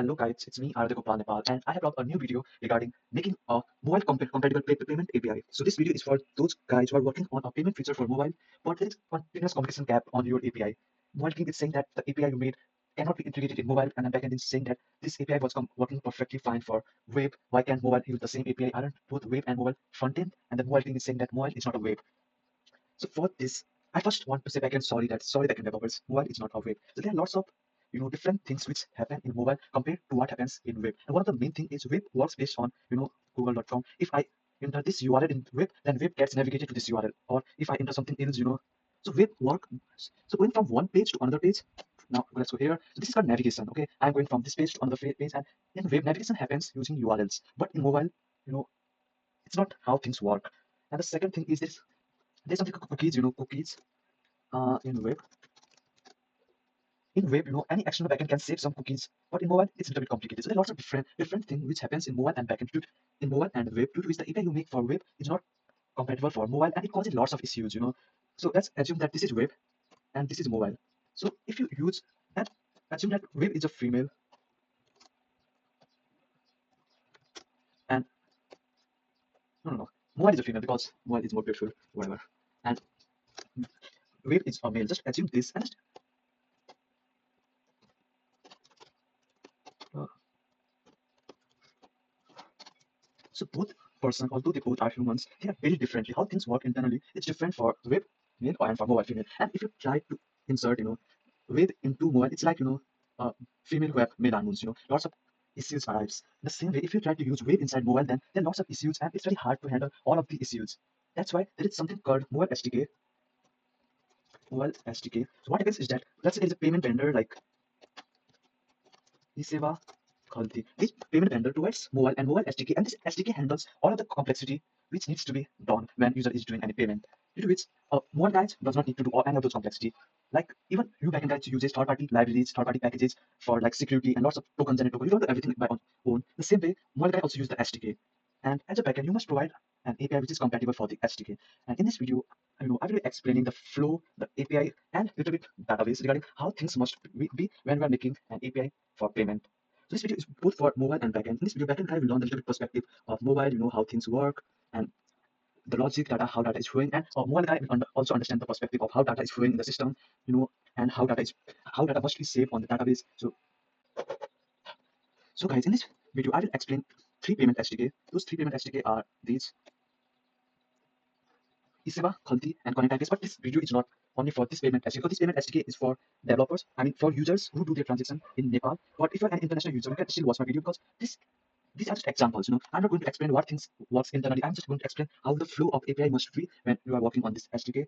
Hello guys, it's me Gopal Nepal, and I have brought a new video regarding making a mobile compatible payment API. So this video is for those guys who are working on a payment feature for mobile, but there is continuous communication gap on your API. Mobile team is saying that the API you made cannot be integrated in mobile, and the backend is saying that this API was working perfectly fine for web. Why can't mobile use the same API? Aren't both web and mobile frontend? And the mobile team is saying that mobile is not a web. So for this, I first want to say backend sorry backend developers, mobile is not a web. So there are lots of different things which happen in mobile compared to what happens in web. And one of the main thing is web works based on google.com. If I enter this URL in web, then web gets navigated to this URL. Or if I enter something else, so web work. So going from one page to another page. Now let's go here. So this is called navigation. Okay, I'm going from this page to another page, and in web navigation happens using URLs. But in mobile, it's not how things work. And the second thing is this: there's something called cookies. Cookies in web. In web, any action on the backend can save some cookies, but in mobile, it's a little bit complicated. So there are lots of different things which happens in mobile and backend. In mobile and web, due to which the API you make for web is not compatible for mobile, and it causes lots of issues. So let's assume that this is web and this is mobile. So if you use and assume that web is a female and no, mobile is a female because mobile is more beautiful, whatever. And web is a male. Just assume this and uh, so both person, although they both are humans, they are very differently. How things work internally, it's different for web male and for mobile female. And if you try to insert, web into mobile, it's like female web male hormones. Lots of issues arrives. The same way, if you try to use web inside mobile, then there are lots of issues, and it's very hard to handle all of the issues. That's why there is something called mobile SDK. Mobile SDK. So what happens is that let's say there is a payment vendor like Esewa, Khalti. This payment vendor provides mobile and mobile SDK, and this SDK handles all of the complexity which needs to be done when user is doing any payment. Due to which mobile guys does not need to do any of those complexity. Like even you backend guys uses third-party libraries, third-party packages for like security and lots of tokens and tokens. You don't do everything by own. The same way, mobile guy also use the SDK. And as a backend, you must provide an API which is compatible for the SDK. And in this video, I will be explaining the flow, the API, and little bit database regarding how things must be when we are making an API for payment. So this video is both for mobile and backend. In this video, backend guy will learn the little bit perspective of mobile, how things work, and the logic data, how data is flowing, and mobile guy will also understand the perspective of how data is flowing in the system, and how data must be saved on the database. So guys, in this video, I will explain three payment SDK. Those three payment SDK are these: Esewa, Khalti, and ConnectIPS. But this video is not only for this payment SDK. Because this payment SDK is for developers. I mean, for users who do their transaction in Nepal. But if you're an international user, you can still watch my video because these are just examples. I'm not going to explain what things works internally. I'm just going to explain how the flow of API must be when you are working on this SDK.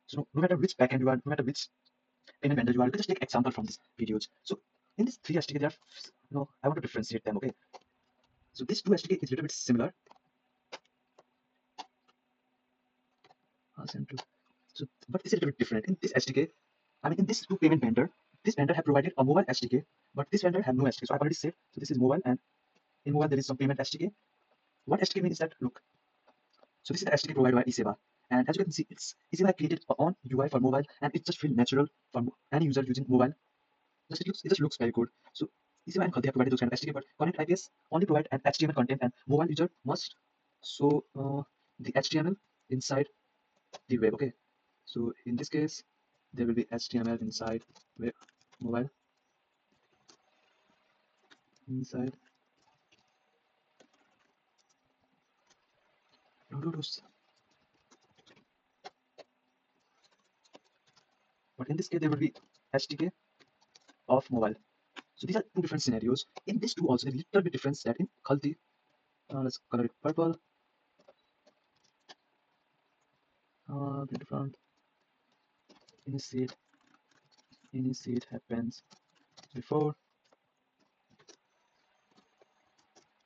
So no matter which backend you are, no matter which payment vendor you are, you can just take example from these videos. So in these three SDK, there are, I want to differentiate them. Okay. So this two SDK is a little bit similar. So, but it's a little bit different. In this SDK, I mean, in this two payment vendor, this vendor have provided a mobile SDK, but this vendor have no SDK. So I've already said, so this is mobile, and in mobile there is some payment SDK. What SDK means is that, look, so this is the SDK provided by Esewa, and as you can see, Esewa created a own UI for mobile, and it just feels natural for any user using mobile. It just looks very good. So Esewa and Khalti have provided those kind of SDK, but ConnectIPS only provide an HTML content, and mobile user must show the HTML inside the web. Okay, so in this case, there will be HTML inside web mobile inside. But in this case, there will be HTK of mobile. So these are two different scenarios. In this two also, there is a little bit difference that in Khalti, let's color it purple. Different. Initiate happens before.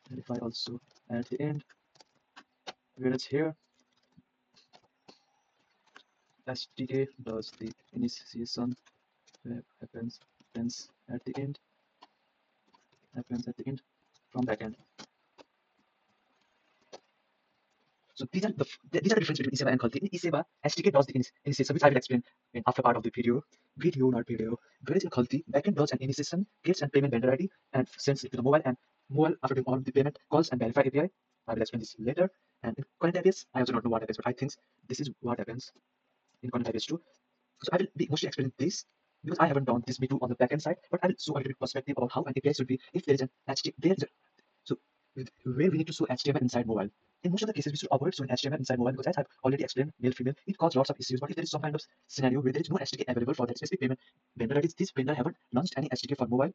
Verify also at the end. Whereas here, SDK does the initiation happens at the end. Happens at the end from backend. So these are the difference between Esewa and Khalti. In Esewa, SDK does the initiation, which I will explain in after part of the video. Not video. Whereas in Khalti, backend does an initiation, gets and payment vendor ID, and sends it to the mobile, and mobile after doing all the payment calls and verify API. I will explain this later. And in ConnectIPS, I also don't know what happens, but I think this is what happens in ConnectIPS too. So I will be mostly explaining this because I haven't done this B2 on the backend side, but I will show a little bit perspective about how an API should be if there is an HTML. So where we need to show HTML inside mobile. In most of the cases, we should avoid showing HTML inside mobile because, as I've already explained, male female, it causes lots of issues. But if there is some kind of scenario where there is no SDK available for that specific payment vendor, that is, this vendor haven't launched any SDK for mobile,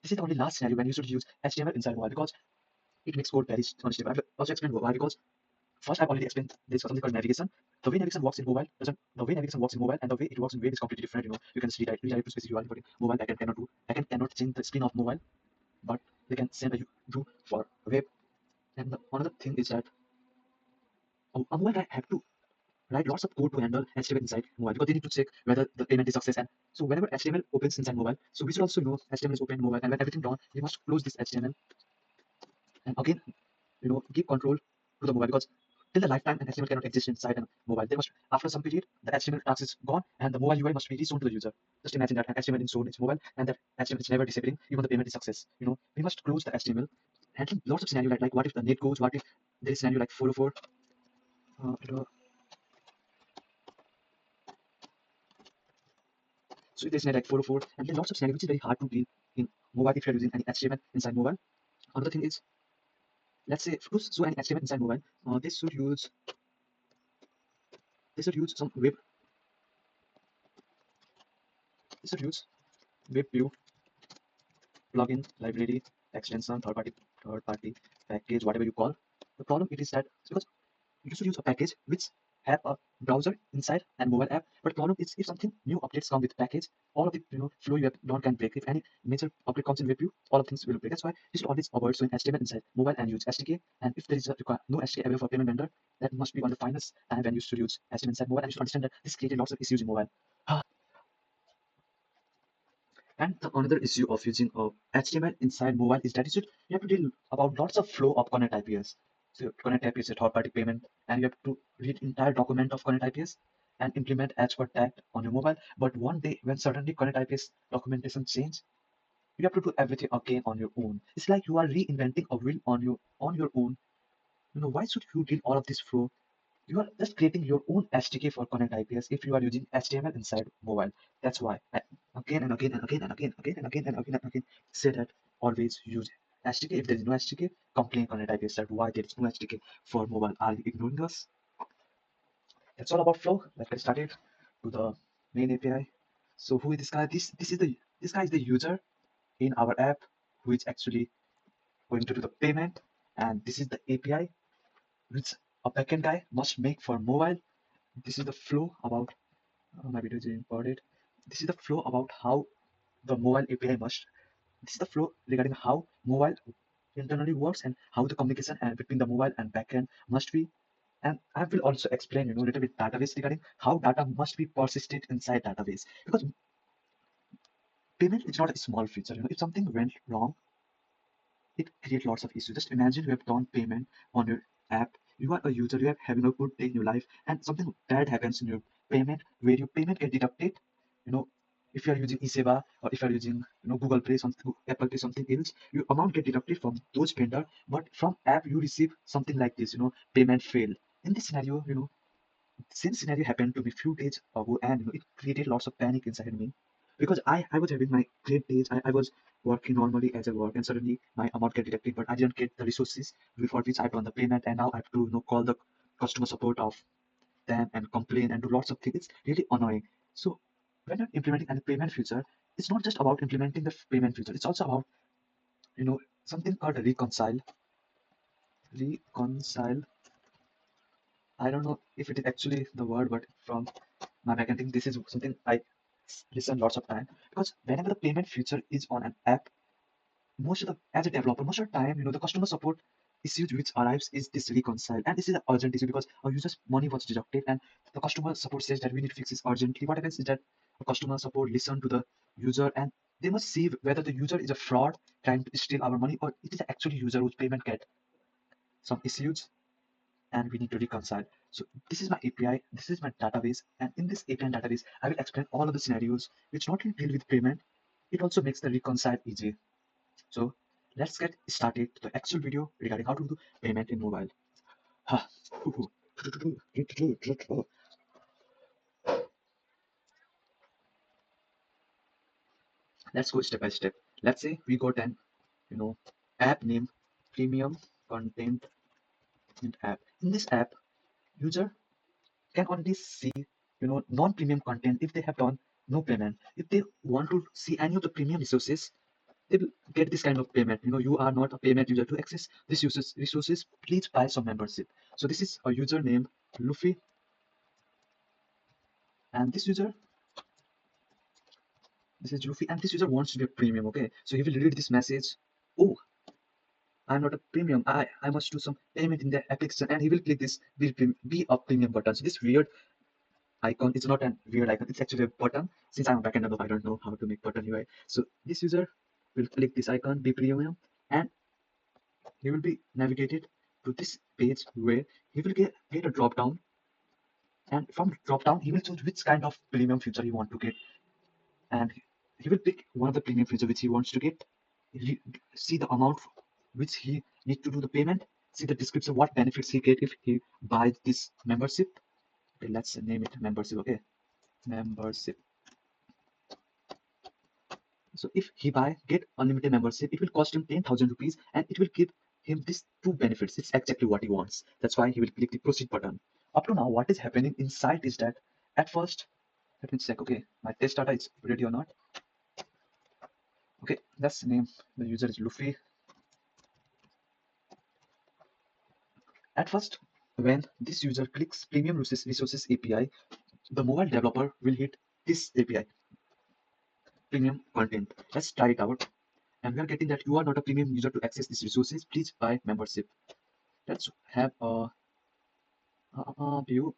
this is the only last scenario when you should use HTML inside mobile because it makes code very unstable. I've also explained why because first I've already explained there's something called navigation. The way navigation works in mobile doesn't the way navigation works in mobile and the way it works in web is completely different. You can redirect to specific URL, but in mobile backend cannot do. Backend cannot change the screen of mobile, but they can send a do for web. And another thing is that a mobile guy have to write lots of code to handle HTML inside mobile because they need to check whether the payment is success. And so whenever HTML opens inside mobile, so we should also know HTML is open in mobile, and when everything done, we must close this HTML and again, give control to the mobile because till the lifetime an HTML cannot exist inside a mobile. There must after some period the HTML task is gone and the mobile UI must be resown to the user. Just imagine that an HTML is shown in mobile and that HTML is never disappearing even the payment is success. We must close the HTML. Handling lots of scenario like what if the net goes, what if there is scenario like 404. So if there's like 404 and then lots of scenario which is very hard to deal in mobile if you're using any HTML inside mobile. Another thing is, let's say to show any HTML inside mobile, this should use some web this should use web view plugin library extension third party package whatever you call. The problem it is that because you should use a package which have a browser inside and mobile app. But problem is if something new updates come with package, all of the flow you have done can break. If any major update comes in WebView, all of things will break. That's why you should always avoid showing HTML inside mobile and use SDK. And if there is no SDK available for payment vendor, that must be one of the finest time when you should use HTML inside mobile. And you should understand that this created lots of issues in mobile. And the another issue of using HTML inside mobile is that you have to deal about lots of flow of ConnectIPS. So ConnectIPS is a third-party payment, and you have to read entire document of ConnectIPS and implement as per that on your mobile. But one day, when suddenly ConnectIPS documentation change, you have to do everything again on your own. It's like you are reinventing a wheel on your own. Why should you deal all of this flow? You are just creating your own SDK for ConnectIPS if you are using HTML inside mobile. That's why I again and again and again and again, again and again and again and again say that always use SDK. If there is no SDK, complain ConnectIPS that why there is no SDK for mobile. Are you ignoring us? That's all about flow. Let's get started to the main API. So who is this guy? This guy is the user in our app who is actually going to do the payment, and this is the API which a backend guy must make for mobile. This is the flow about my video is imported. This is the flow about how the mobile API must. This is the flow regarding how mobile internally works and how the communication and between the mobile and backend must be. And I will also explain, a little bit database regarding how data must be persisted inside database because payment is not a small feature. If something went wrong, it creates lots of issues. Just imagine you have done payment on your app. You are a user, you are having a good day in your life, and something bad happens in your payment where your payment get deducted. You know, if you are using Esewa or if you are using Google Pay, something Apple Pay, something else, your amount get deducted from those vendor, but from app you receive something like this, payment fail. In this scenario, same scenario happened to me few days ago, and it created lots of panic inside me because I was having my great days. I was working normally as a work, and suddenly my amount get deducted, but I didn't get the resources for which I've done the payment, and now I have to call the customer support of them and complain and do lots of things. It's really annoying. So when you're implementing any payment feature, it's not just about implementing the payment feature. It's also about something called reconcile. Reconcile. I don't know if it is actually the word, but from my backend, this is something I listen lots of time because whenever the payment feature is on an app, as a developer, most of the time, the customer support issues which arrives is this reconcile, and this is an urgent issue because a user's money was deducted, and the customer support says that we need to fix this urgently. What happens is that the customer support listen to the user, and they must see whether the user is a fraud trying to steal our money or it is actually user whose payment get some issues. and we need to reconcile. So this is my API, this is my database, and in this API and database, I will explain all of the scenarios which not only deal with payment, it also makes the reconcile easy. So let's get started to the actual video regarding how to do payment in mobile. Ha. Let's go step by step. Let's say we got an app name premium content app. In this app, user can only see non-premium content if they have done no payment. If they want to see any of the premium resources, they will get this kind of payment. You are not a payment user. To access this resources, please buy some membership. So this is a user named Luffy, and this is Luffy, and this user wants to be a premium. Okay, so he will read this message. Oh, I'm not a premium. I must do some payment in the application, and he will click this be a premium button. So this weird icon, it's not a weird icon, it's actually a button. Since I'm a backend developer, I don't know how to make button UI. So this user will click this icon, be premium, and he will be navigated to this page where he will get a drop down, and from drop down he will choose which kind of premium feature he want to get, and he will pick one of the premium feature which he wants to get. See the amount which he need to do the payment, see the description what benefits he get if he buys this membership. Okay, let's name it membership. Okay, membership. So if he get unlimited membership, it will cost him 10,000 rupees, and it will give him these two benefits. It's exactly what he wants. That's why he will click the proceed button. Up to now, what is happening inside is that at first, let me check. Okay, my test data is ready or not. Okay, let's name the user is Luffy. At first, when this user clicks Premium Resources API, the mobile developer will hit this API, Premium Content. Let's try it out. And we are getting that you are not a premium user to access these resources. Please buy membership. Let's have a view.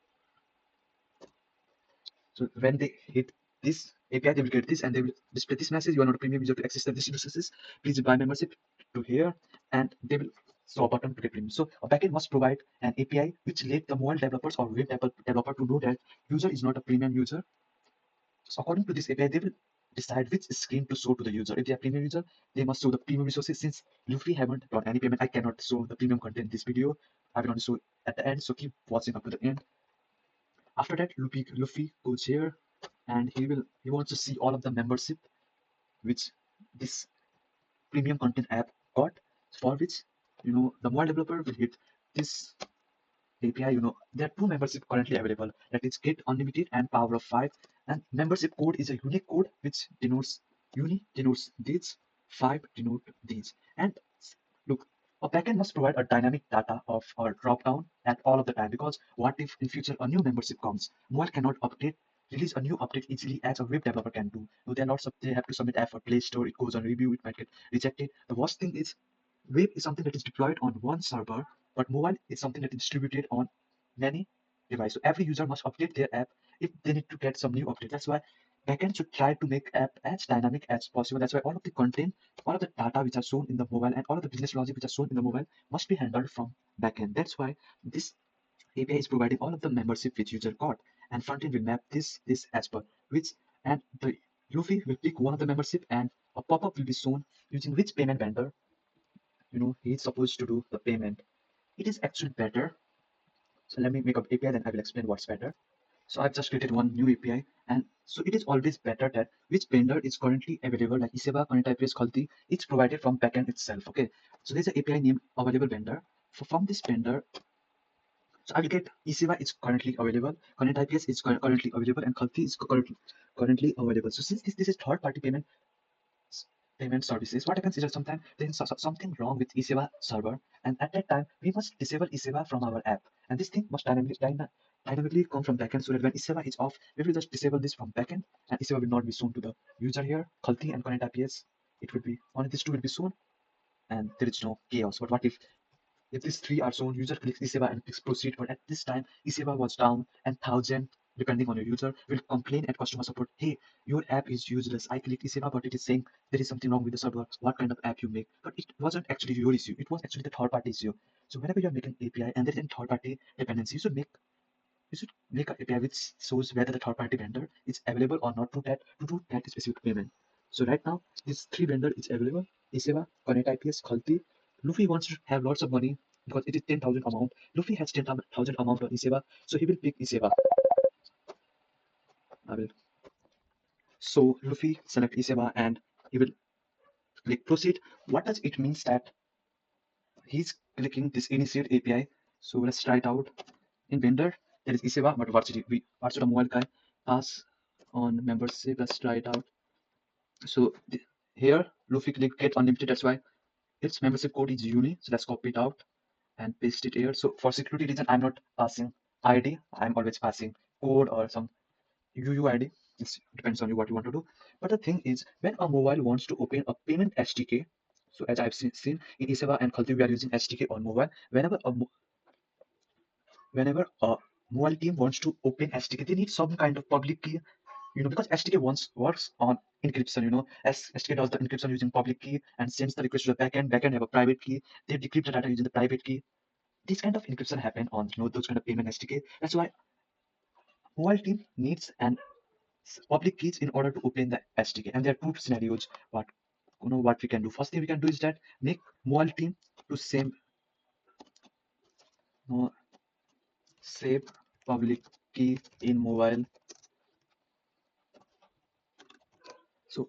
So when they hit this API, they will get this, and they will display this message: you are not a premium user to access the resources. Please buy membership to here, and they will show a button to get premium. So a backend must provide an API which let the mobile developers or web developer to know that user is not a premium user. So according to this API, they will decide which screen to show to the user. If they are premium user, they must show the premium resources. Since Luffy haven't done any payment, I cannot show the premium content in this video. I will only show at the end. So keep watching up to the end. After that, Luffy goes here, and he wants to see all of the membership which this premium content app got, for which the mobile developer will hit this API. There are two membership currently available, that is Get Unlimited and Power of 5. And membership code is a unique code which denotes these, 5 denote these. And look, a backend must provide a dynamic data of our drop down at all of the time, because what if in future a new membership comes? Mobile cannot release a new update easily as a web developer can do. There are lots of, they have to submit app for Play Store, it goes on review, it might get rejected. The worst thing is web is something that is deployed on one server, but mobile is something that is distributed on many devices. So every user must update their app if they need to get some new update. That's why backend should try to make app as dynamic as possible. That's why all of the content, all of the data which are shown in the mobile, and all of the business logic which are shown in the mobile must be handled from backend. That's why this API is providing all of the membership which user got, and frontend will map this as per which, and the Luffy will pick one of the membership, and a pop-up will be shown using which payment vendor he is supposed to do the payment. It is actually better. So let me make up API, then I will explain what's better. So I've just created one new API, and so it is always better that which vendor is currently available, like Esewa, ConnectIPS, Khalti, it's provided from backend itself. Okay, so there's an API name available vendor. From this vendor, so I will get Esewa is currently available, ConnectIPS is currently available, and Khalti is currently available. So since this is third-party payment services, what happens is that sometimes there is something wrong with Esewa server, and at that time we must disable Esewa from our app, and this thing must dynamically come from backend, so that when Esewa is off, we will just disable this from backend, and Esewa will not be shown to the user here. Khalti and ConnectIPS, it will be only these two will be shown, and there is no chaos. But what if these three are shown, user clicks Esewa and clicks proceed, but at this time Esewa was down and 1,000 depending on your user, will complain at customer support, hey, your app is useless. I clicked Esewa, but it is saying there is something wrong with the server. What kind of app you make? But it wasn't actually your issue. It was actually the third party issue. So whenever you're making API and there is a third party dependency, you should make an API which shows whether the third party vendor is available or not to do that specific payment. So right now, these three vendor is available: Esewa, ConnectIPS, Khalti. Luffy wants to have lots of money because it is 10,000 amount. Luffy has 10,000 amount on Esewa, so he will pick Esewa. I will. So Luffy select Esewa and he will click proceed. What does it means that he's clicking this initiate API? So let's try it out. In vendor, there is Esewa, but what's the mobile guy pass on membership? Let's try it out. So here Luffy click get unlimited. That's why its membership code is uni. So let's copy it out and paste it here. So for security reason, I'm not passing ID. I'm always passing code or some UUID. It depends on you what you want to do. But the thing is, when a mobile wants to open a payment SDK, so as I've seen in Esewa and Khalti, we are using SDK on mobile. Whenever a mobile team wants to open SDK, they need some kind of public key, because SDK works on encryption, as SDK does the encryption using public key and sends the request to the backend. Backend have a private key. They decrypt the data using the private key. This kind of encryption happen on those kind of payment SDK. That's why mobile team needs an public keys in order to open the SDK. And there are two scenarios. What we can do. First thing we can do is that make mobile team to uh, save public key in mobile. So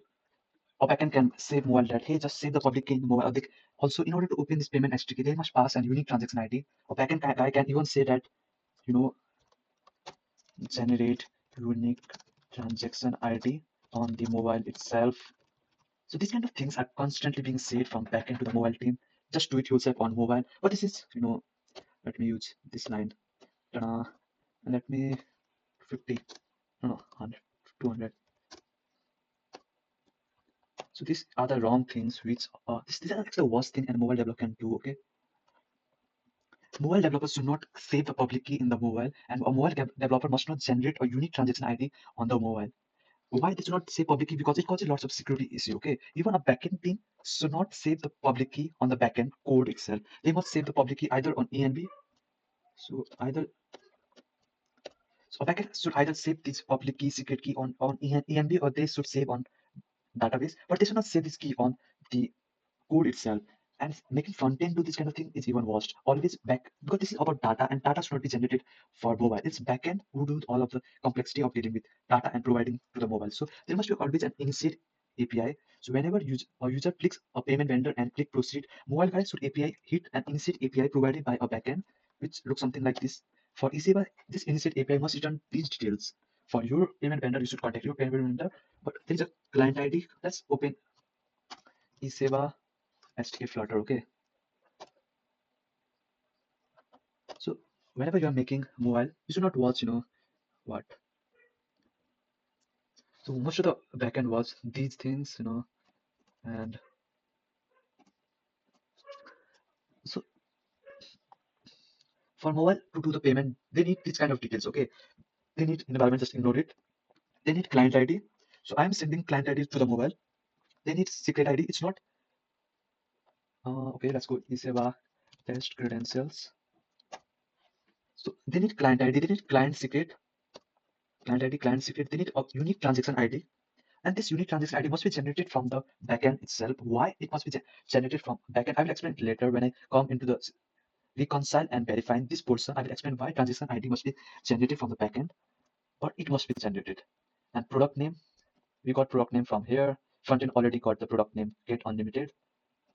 a backend can save mobile that hey, just save the public key in mobile. Also, in order to open this payment SDK, they must pass an unique transaction ID. A backend guy can even say that you know generate unique transaction ID on the mobile itself. So these kind of things are constantly being said from backend to the mobile team. Just do it yourself on mobile. But this is, let me use this line. And let me 50, no, 100, 200. So these are the wrong things which these are actually the worst thing a mobile developer can do. Okay, mobile developers should not save the public key in the mobile, and a mobile developer must not generate a unique transaction ID on the mobile. Why they should not save public key? Because it causes lots of security issue. Okay, even a backend team should not save the public key on the backend code itself. They must save the public key either on env. So either so a backend should either save this public key, secret key on env, or they should save on database, but they should not save this key on the code itself. And making front end do this kind of thing is even worse. Always back, because this is about data, and data should not be generated for mobile. It's backend who do all of the complexity of dealing with data and providing to the mobile. So there must be always an initiate API. So whenever a user clicks a payment vendor and click proceed, mobile guys should API hit an initiate API provided by a backend, which looks something like this. For Esewa, this initiate API must return these details. For your payment vendor, you should contact your payment vendor. But there is a client ID. Let's open Esewa SDK Flutter. Okay. So whenever you are making mobile, you should not watch, what. So most of the backend was these things, and so for mobile to do the payment, they need this kind of details. Okay, they need environment, just ignore it. They need client ID. So I'm sending client ID to the mobile. They need secret ID. It's not okay. Let's go. Esewa test credentials. So they need client ID. They need client ID, client secret. They need a unique transaction ID. And this unique transaction ID must be generated from the backend itself. Why it must be generated from backend, I will explain it later when I come into the reconcile and verifying this portion. I will explain why transaction ID must be generated from the backend, but it must be generated. And product name, we got product name from here. Frontend already got the product name get unlimited.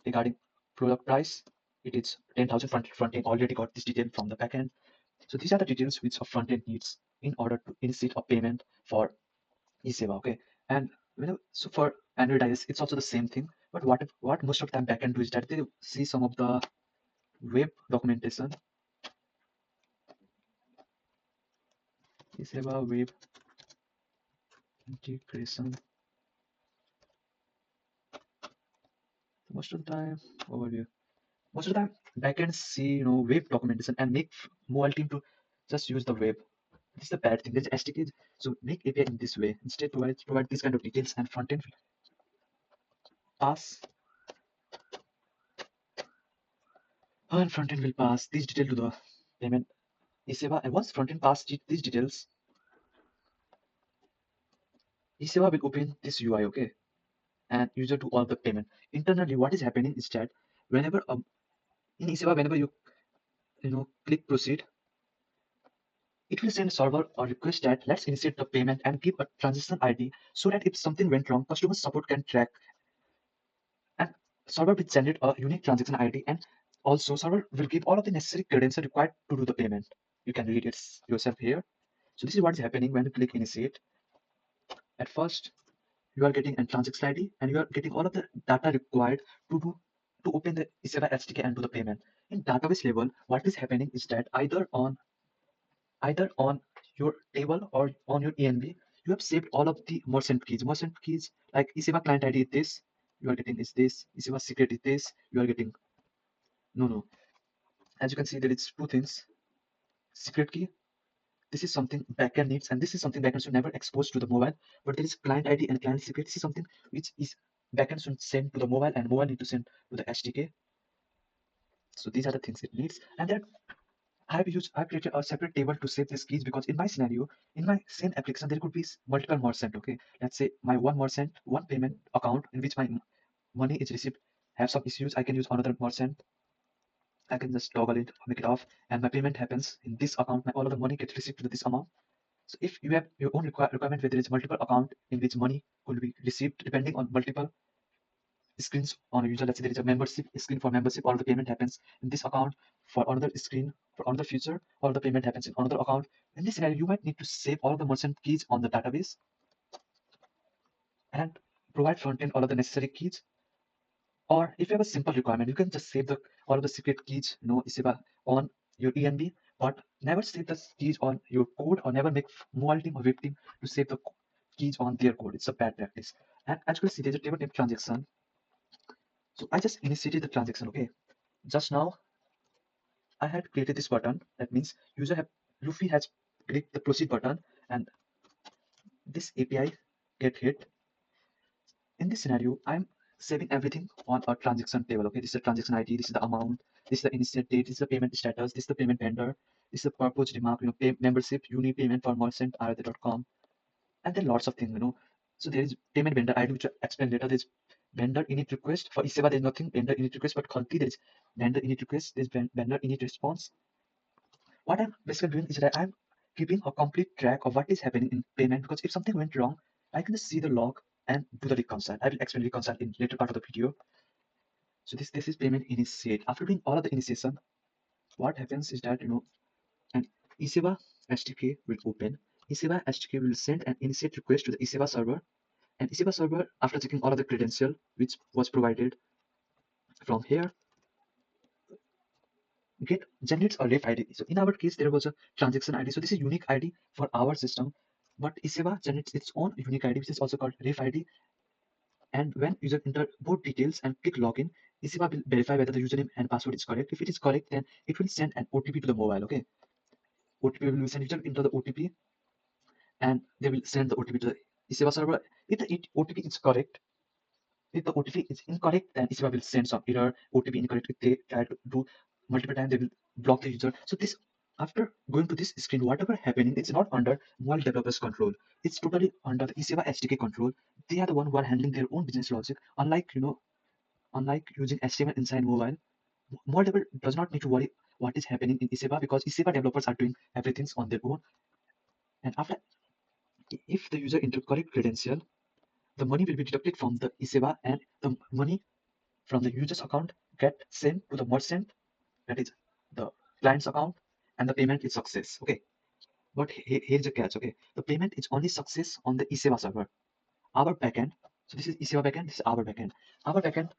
Regarding product price, it is 10,000. Frontend already got this detail from the backend. So these are the details which a frontend needs in order to initiate a payment for Esewa. Okay, and so for Android IS, it's also the same thing. But what most of the time backend do is that they see some of the web documentation. Esewa web integration. Most of the time, overview. Most of the time, backends see web documentation and make mobile team to just use the web. This is the bad thing. There's SDK. So make API in this way. Instead, provide this kind of details, and frontend pass will pass these details to the payment Esewa. And once frontend pass these details, Esewa will open this UI, okay, and user to all the payment. Internally, what is happening is that whenever in Esewa, whenever you click proceed, it will send server a request that let's initiate the payment and give a transaction ID so that if something went wrong, customer support can track, and server will send it a unique transaction ID, and also server will give all of the necessary credentials required to do the payment. You can read it yourself here. So this is what is happening when you click initiate. At first, you are getting a transaction ID and you are getting all of the data required to open the Esewa SDK and do the payment. In database level, what is happening is that either on your table or on your ENB, you have saved all of the merchant keys. Merchant keys like Esewa client ID is this, you are getting is this, Esewa secret is this, you are getting no. As you can see, there is two things. Secret key, this is something backend needs, and this is something backend should never expose to the mobile. But there is client ID and client secret. This is something which is backend should send to the mobile, and mobile need to send to the SDK. So these are the things it needs. And then I've created a separate table to save these keys, because in my scenario, in my same application, there could be multiple merchant. Okay, let's say my one merchant, one payment account in which my money is received have some issues. I can use another merchant. I can just toggle it, make it off, and my payment happens in this account. All of the money gets received to this amount. So if you have your own requirement where there is multiple account in which money could be received depending on multiple screens on a user, let's say there is a membership screen for membership, all the payment happens in this account. For another screen, for another feature, all the payment happens in another account. In this scenario, you might need to save all the merchant keys on the database and provide frontend all of the necessary keys. Or if you have a simple requirement, you can just save all of the secret keys, Esewa on your ENB, but never save the keys on your code, or never make mobile team or web team to save the keys on their code. It's a bad practice. And as you can see, there's a table name transaction. So I just initiated the transaction. Okay. Just now I had created this button. That means Luffy has clicked the proceed button, and this API get hit. In this scenario, I'm saving everything on a transaction table. Okay, this is the transaction ID, this is the amount, this is the initial date, this is the payment status, this is the payment vendor, this is the purpose remark, membership, unique payment for merchant, rth.com, and then lots of things, So there is payment vendor ID, which I explain later. There's vendor init request. For Esewa, there's nothing vendor init request, but Khalti, there's vendor init request, there's vendor init response. What I'm basically doing is that I'm keeping a complete track of what is happening in payment, because if something went wrong, I can just see the log and do the reconcile. I will explain reconcile in later part of the video. So this is payment initiate. After doing all of the initiation, what happens is that an Esewa SDK will open. Esewa SDK will send an initiate request to the Esewa server, and Esewa server, after checking all of the credential which was provided from here, generates a ref ID. So in our case, there was a transaction ID. So this is unique ID for our system, but Esewa generates its own unique ID, which is also called ref ID. And when user enter both details and click login, Esewa will verify whether the username and password is correct. If it is correct, then it will send an OTP to the mobile. Okay, OTP will send user into the OTP, and they will send the OTP to the Esewa server. If the OTP is correct, if the OTP is incorrect, then Esewa will send some error, OTP incorrect. If they try to do multiple times, they will block the user. So this, after going to this screen, whatever happening, it's not under mobile developers control. It's totally under the Esewa SDK control. They are the one who are handling their own business logic. Unlike using HTML inside mobile, mobile developer does not need to worry what is happening in Esewa, because Esewa developers are doing everything on their own. And after, if the user enter correct credential, the money will be deducted from the Esewa, and the money from the user's account get sent to the merchant, that is the client's account, and the payment is success. Okay, but here's the catch. Okay, the payment is only success on the Esewa server. Our backend, so this is Esewa backend, this is our backend. Our backend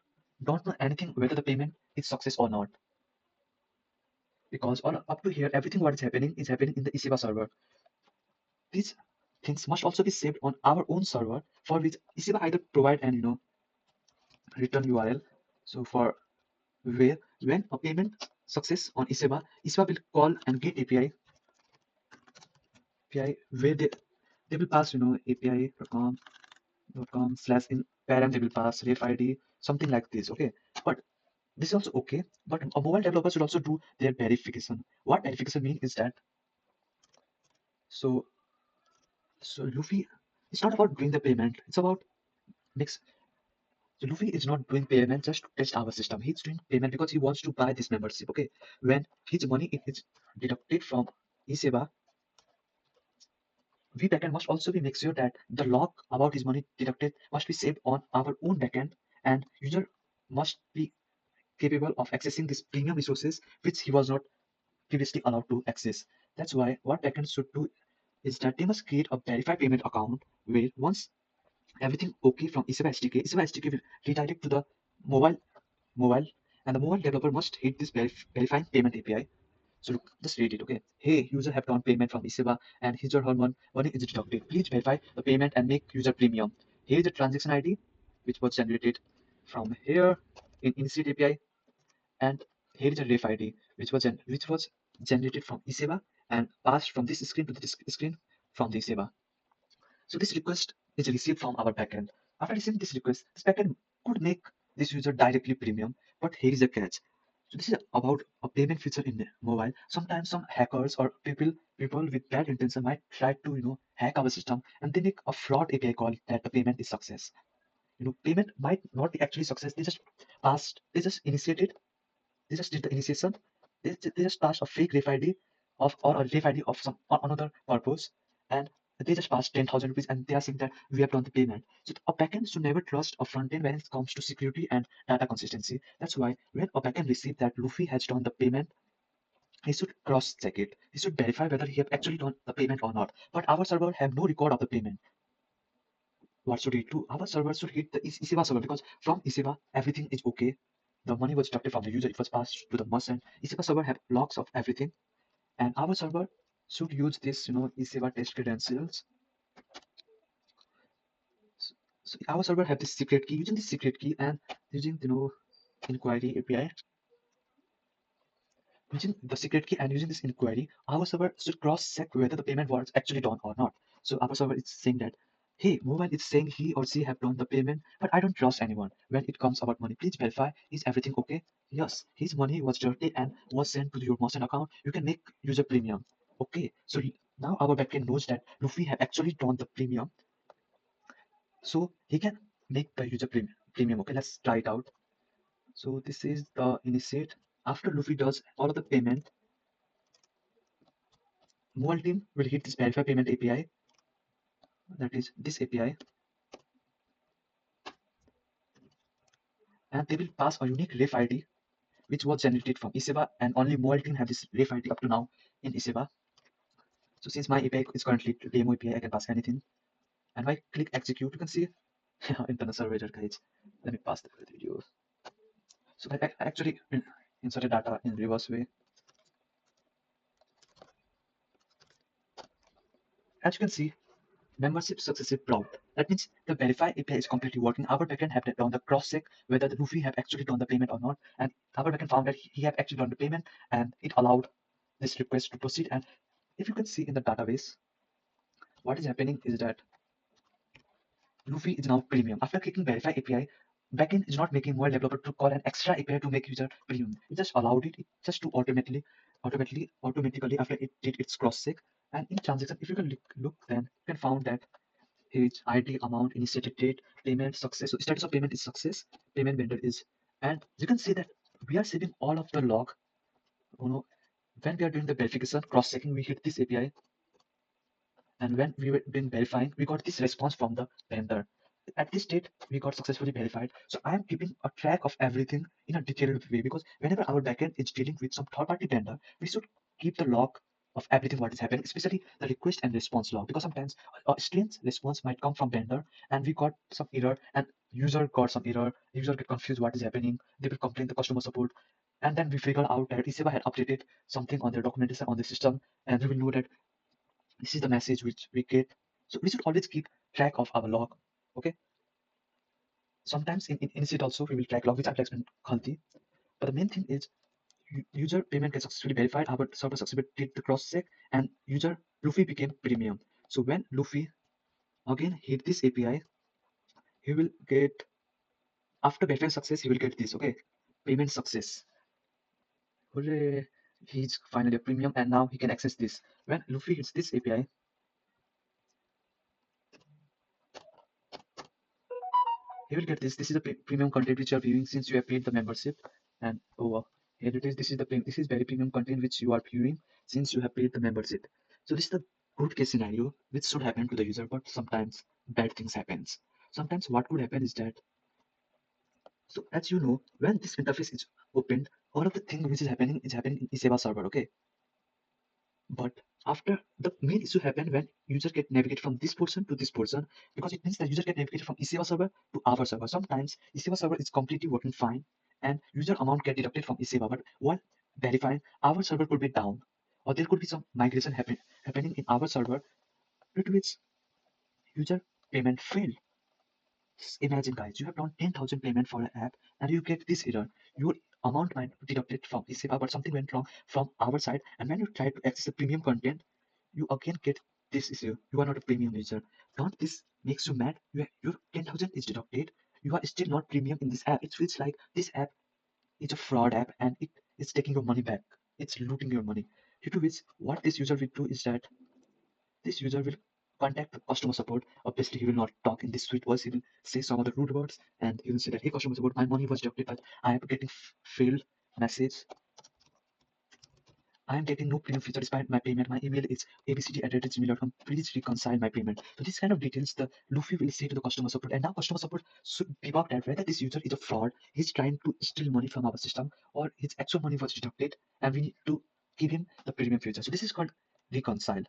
don't know anything whether the payment is success or not, because all up to here, everything what is happening in the Esewa server. These things must also be saved on our own server, for which Esewa either provide an return URL. So for where when a payment success on Esewa will call and get API API where they will pass api.com slash in parent they will pass ref ID something like this. Okay, but this is also okay. But a mobile developer should also do their verification. What verification means is that so so Luffy, it's not about doing the payment. It's about mix. So Luffy is not doing payment just to test our system. He's doing payment because he wants to buy this membership. Okay, when his money is deducted from Esewa, we backend must also be make sure that the log about his money deducted must be saved on our own backend, and user must be capable of accessing these premium resources which he was not previously allowed to access. That's why what backend should do is that they must create a verified payment account where once everything okay from Esewa SDK will redirect to the mobile mobile, and the mobile developer must hit this verifying payment API. So look, just read it, okay? Hey, user have done payment from Esewa and his or her money is deducted. Please verify the payment and make user premium. Here is the transaction ID, which was generated from here in Initiate API, and here is a ref ID, which was generated from Esewa and passed from this screen to this screen from the Esewa. So this request is received from our backend. After receiving this request, this backend could make this user directly premium, but here is a catch. So this is about a payment feature in mobile. Sometimes some hackers or people with bad intention might try to hack our system, and they make a fraud API call that the payment is success. Payment might not be actually success. They just initiated, they just did the initiation. They just passed a fake ref ID of or a ref ID of some another purpose, and they just passed 10,000 rupees, and they are saying that we have done the payment. So a backend should never trust a front end when it comes to security and data consistency. That's why when a backend receives that Luffy has done the payment, he should cross check it. He should verify whether he have actually done the payment or not. But our server have no record of the payment. What should he do? Our server should hit the Esewa server, because from Esewa everything is okay. The money was deducted from the user, it was passed to the merchant. Esewa server have logs of everything, and our server should use this, Esewa test credentials. So, so our server have this secret key. Using this secret key and using, inquiry API, using the secret key and using this inquiry, our server should cross-check whether the payment was actually done or not. So our server is saying that, hey, mobile is saying he or she have done the payment, but I don't trust anyone. When it comes about money, please verify, is everything okay? Yes, his money was dirty and was sent to your merchant account. You can make user premium. Okay, so now our backend knows that Luffy have actually done the premium, so he can make the user premium. Okay, let's try it out. So this is the initiate. After Luffy does all of the payment, mobile team will hit this verify payment API, that is this API, and they will pass a unique ref ID which was generated from Esewa, and only mobile team have this ref ID up to now in Esewa. So since my API is currently demo API, I can pass anything. And if I click execute, you can see internal server guys. Let me pass the video. So I actually inserted data in reverse way. As you can see, membership successive blocked. That means the verify API is completely working. Our backend have done the cross check whether the Luffy have actually done the payment or not, and our backend found that he have actually done the payment, and it allowed this request to proceed. And if you can see in the database, what is happening is that Luffy is now premium. After clicking verify API, backend is not making mobile developer to call an extra API to make user premium. It just allowed it just to automatically after it did its cross check. And in transaction, if you can look, then you can found that age, ID, amount, initiated date, payment, success. So status of payment is success, payment vendor is, and you can see that we are saving all of the log. When we are doing the verification, cross-checking, we hit this API, and when we were been verifying, we got this response from the vendor. At this state, we got successfully verified. So I am keeping a track of everything in a detailed way, because whenever our backend is dealing with some third-party vendor, we should keep the log of everything what is happening, especially the request and response log, because sometimes a strange response might come from vendor and we got some error, and user got some error, user get confused what is happening, they will complain the customer support, and then we figure out that Esewa had updated something on their documentation on the system, and we will know that this is the message which we get. So we should always keep track of our log. Okay. Sometimes in initiate also we will track log, which I will explain Khalti. But the main thing is User payment gets successfully verified, our server successfully did the cross check, and user Luffy became premium. So when Luffy again hit this API, he will get, after verifying success, he will get this, okay, payment success. Hooray! He's finally a premium, and now he can access this. When Luffy hits this API, he will get this. This is the premium content which you are viewing since you have paid the membership. And oh, here it is. This is the this is very premium content which you are viewing since you have paid the membership. So this is the good case scenario which should happen to the user, but sometimes bad things happens. Sometimes what could happen is that, so as you know, when this interface is opened, all of the thing which is happening in Esewa server, okay? But after, the main issue happened when user get navigate from this portion to this portion, because it means that user get navigated from Esewa server to our server. Sometimes Esewa server is completely working fine and user amount get deducted from Esewa, but while verifying, our server could be down, or there could be some migration happening in our server, due to which user payment failed. Imagine guys, you have done 10,000 payment for an app and you get this error. Your amount might be deducted from Esewa, but something went wrong from our side. And when you try to access the premium content, you again get this issue. You are not a premium user. Don't this makes you mad? Your 10,000 is deducted. You are still not premium in this app. It feels like this app is a fraud app and it is taking your money back. It's looting your money. Due to which, what this user will do is that this user will contact the customer support. Obviously, he will not talk in this sweet voice. He will say some of the rude words and he will say that, hey, customer support, my money was deducted, but I am getting failed message. I am getting no premium feature despite my payment. My email is abcd@gmail.com. Please reconcile my payment. So this kind of details the Luffy will say to the customer support, and now customer support should debug that whether this user is a fraud, he's trying to steal money from our system, or his actual money was deducted, and we need to give him the premium feature. So this is called reconcile.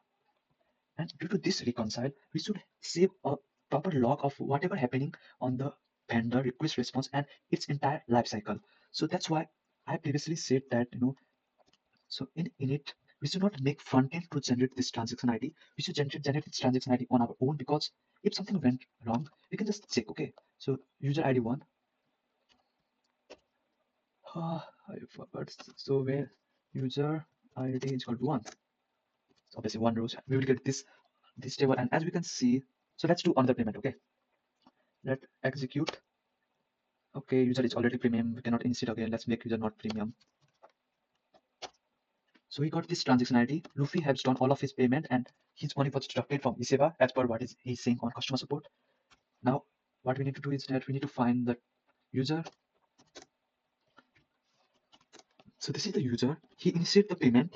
And due to this reconcile, we should save a proper log of whatever happening on the vendor request response and its entire life cycle. So that's why I previously said that, so in it, we should not make front end to generate this transaction ID. We should generate this transaction ID on our own, because if something went wrong, we can just check. Okay, so user ID one. I forgot. So where user ID is equal to one. So obviously one row. We will get this table, and as we can see, so let's do another payment. Okay, let execute. Okay, user is already premium. We cannot insert again. Let's make user not premium. So he got this transaction ID. Luffy has done all of his payment and his money was deducted from Esewa as per what is he's saying on customer support. Now, what we need to do is that we need to find the user. So this is the user. He initiated the payment,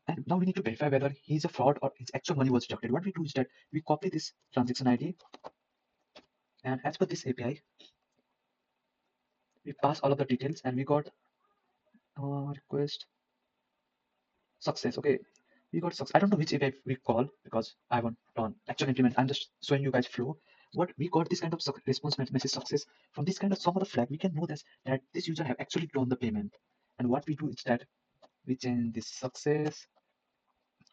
and now we need to verify whether he's a fraud or his actual money was deducted. What we do is that we copy this transaction ID, and as per this API, we pass all of the details, and we got request success. Okay, we got success. I don't know which API we call because I haven't done actual implement. I'm just showing you guys flow. What we got this kind of response message success from this kind of some of the flag. We can know that this user have actually done the payment. And what we do is that we change this success,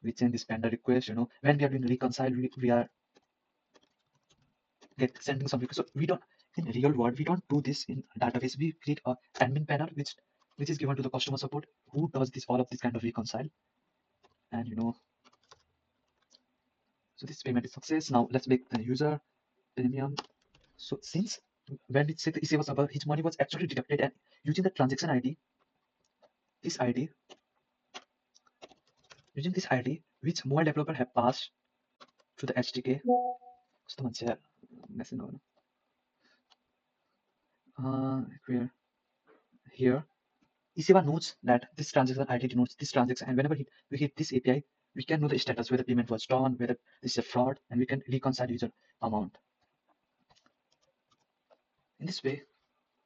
we change this panda request. When we are doing reconcile, we are sending some request. So we don't, in real world, we don't do this in database. We create a admin panel which is given to the customer support who does this all of this kind of reconcile. And so this payment is success. Now let's make the user premium. So since when we say the Esewa server, his money was actually deducted, and using the transaction ID, this ID, using this ID, which mobile developer have passed to the HTK. Here, Esewa knows that this transaction ID denotes this transaction, and whenever we hit this API, we can know the status, whether payment was done, whether this is a fraud, and we can reconcile user amount. In this way,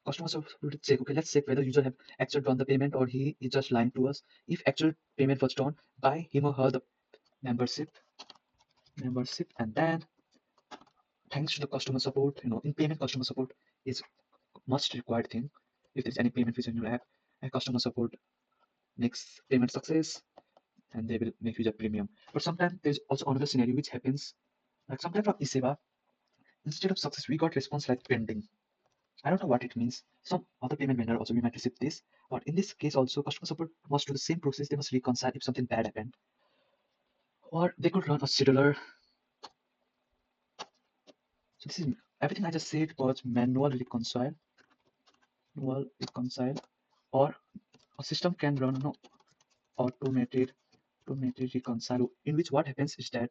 customers will check, okay, let's check whether user have actually done the payment or he is just lying to us. If actual payment was done by him or her, the membership, and then thanks to the customer support, in payment, customer support is must required thing. If there's any payment feature in your app, and customer support makes payment success, and they will make user premium. But sometimes there's also another scenario which happens, like sometimes from Esewa, instead of success, we got response like pending. I don't know what it means. some other payment vendor also we might receive this, but in this case also customer support must do the same process. They must reconcile if something bad happened, or they could run a scheduler. So this is everything I just said was manual reconcile, or a system can run no automated reconcile, in which what happens is that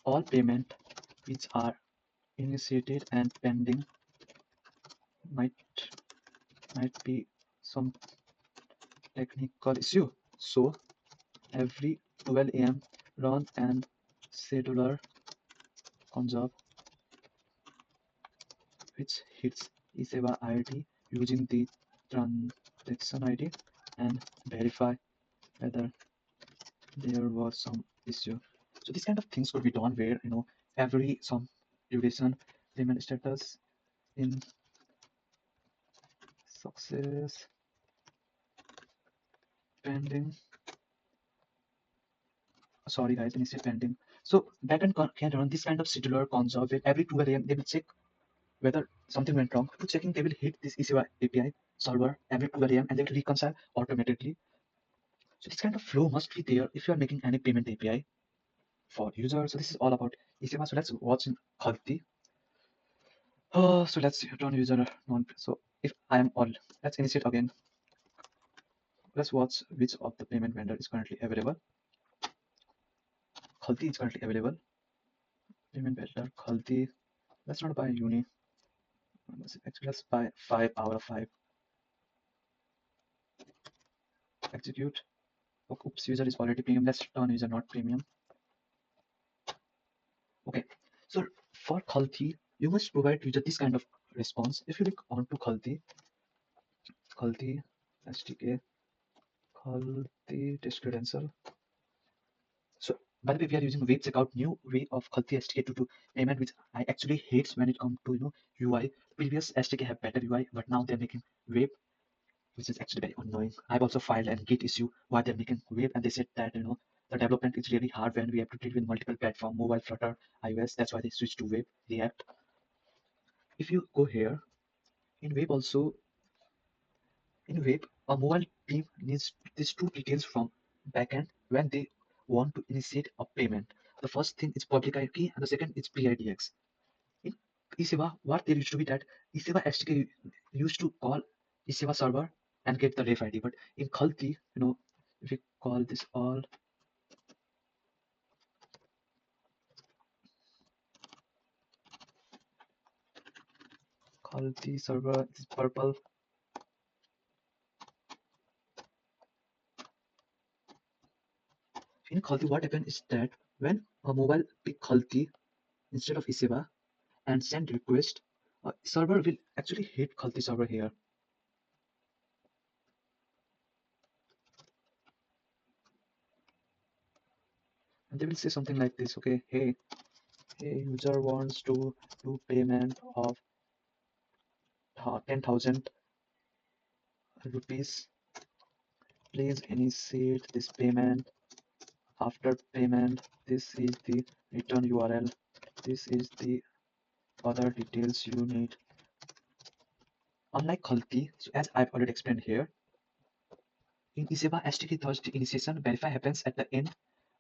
all payment which are initiated and pending might be some technical issue. So every 12 a.m. run and scheduler conjob which hits Esewa ID using the transaction ID and verify whether there was some issue. So these kind of things could be done where every some duration payment status in success pending. Sorry guys, initial pending. So backend can run this kind of scheduler conjob where every 12 a.m. they will check whether something went wrong. To checking, they will hit this Esewa API server every 12 a.m. and they will reconcile automatically. So this kind of flow must be there if you are making any payment API for user. So this is all about Esewa. So let's watch in Khalti. So let's turn user non. So if I am all, let's initiate again. Let's watch which of the payment vendor is currently available. Khalti is currently available. Payment vendor Khalti. Let's not buy uni. Actually, let's buy 5 out of 5. Execute. Oops, user is already premium. Let's turn user not premium. Okay, so for Khalti, you must provide user this kind of response. If you look onto Khalti SDK, Khalti test credential. So by the way, we are using web checkout, new way of Khalti SDK to do payment, which I actually hates when it comes to UI. Previous SDK have better UI, but now they're making web, which is actually very annoying. I've also filed a Git issue why they're making web, and they said that the development is really hard when we have to deal with multiple platform, mobile, Flutter, iOS. That's why they switched to web, React. If you go here in web also, in web, a mobile team needs these two details from backend when they want to initiate a payment. The first thing is public IP and the second is PIDX. In Esewa, what there used to be that Esewa SDK used to call Esewa server and get the ref ID. But in Khalti, if we call this all Khalti server, this purple. In Khalti, what happened is that when a mobile pick Khalti instead of Esewa and send request, server will actually hit Khalti server here. And they will say something like this, okay, hey, user wants to do payment of 10,000 rupees. Please initiate this payment. After payment, this is the return URL. This is the other details you need. Unlike Khalti, so as I've already explained here, in Esewa SDK Thursday initiation verify happens at the end,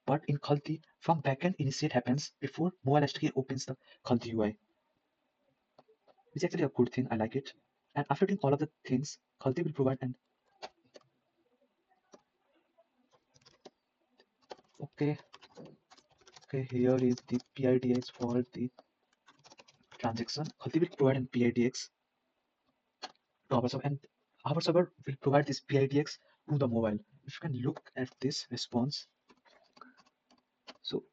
but in Khalti from backend initiate happens before mobile SDK opens the Khalti UI. It's actually a good thing. I like it. And after doing all of the things, Khalti will provide an okay. Here is the PIDX for the transaction. Khalti will provide an PIDX to our server, and our server will provide this PIDX to the mobile. If you can look at this response, so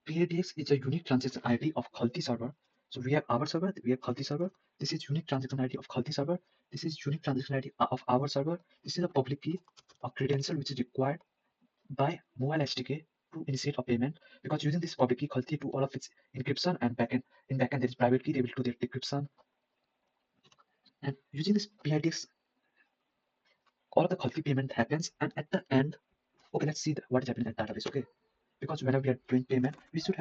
PIDX is a unique transaction ID of Khalti server. So we have our server, we have Khalti server. This is unique transaction ID of Khalti server. This is unique transaction ID of our server. This is a public key, a credential which is required by mobile SDK to initiate a payment, because using this public key Khalti do all of its encryption and backend. In backend there is private key, they will do their decryption, and using this PIDX all of the Khalti payment happens, and at the end, okay, let's see what is happening at database. Okay, because whenever we are doing payment, we should